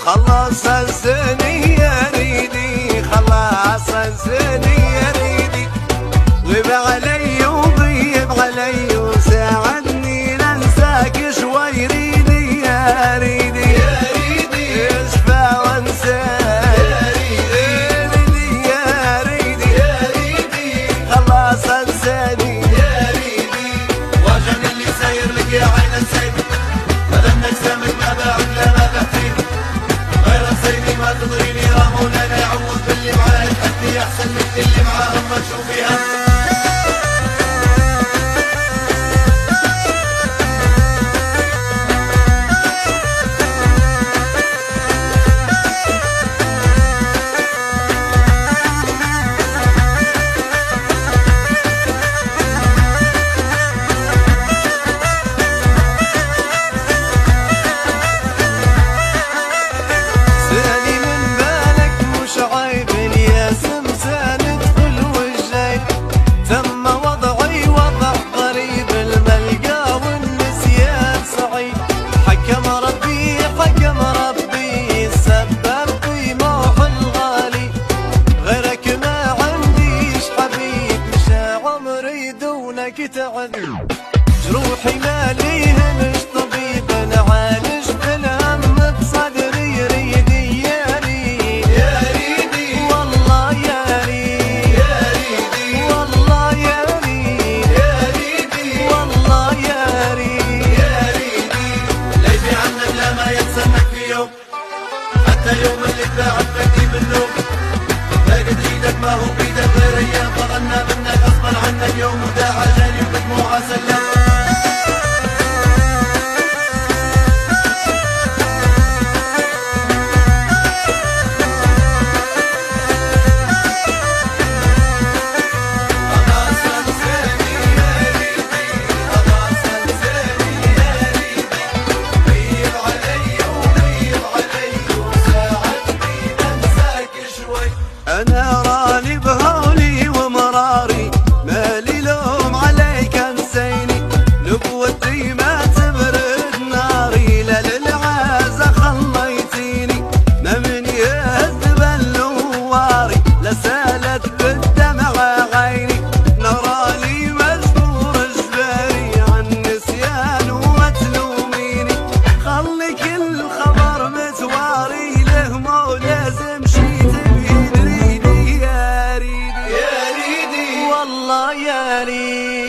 خلاص انساني يا ريدي، خلاص انساني يا ريدي، غيب علي وغيب علي وساعدني ننساك شوي ريدي يا ريدي يا ريدي، اشفى وانساك يا ريدي يا ريدي يا ريدي، خلاص انساني يا ريدي، واجهني اللي ساير لك يا عين نسيت، بدنك سامك ما باعك لا ما بحكيك، غير نسيني ما تضريني يا مولانا، يعوض باللي معاه تحدي احسن من اللي معاه اما تشوفيها. جروحي ماليه مش طبيب نعالج بالهم بصدري ريدي يا ريدي يا ريدي، والله يا ريدي يا ريدي، والله يا ريدي يا ريدي، والله يا ريدي يا ريدي، ليبي عنك لا ما يتسنك في يوم، حتى يوم اللي تباعد بدي بالنوم، فاقد ايدك ما هو بيدك غير ايام ضغنا منك غصبا عنك يوم وداعى جاني بدموعه سلم. أنا راني بهولي ومراري مالي لوم عليك انسيني، نبوتي ما تبرد ناري لا للعازة خليتيني، ما من يهذب النواري لا سالت بالدمع عيني، نراني مجبور اجباري عن نسيان وما تلوميني، خلي كل خبر متواري له مو لازم شي تبين والله يا ريت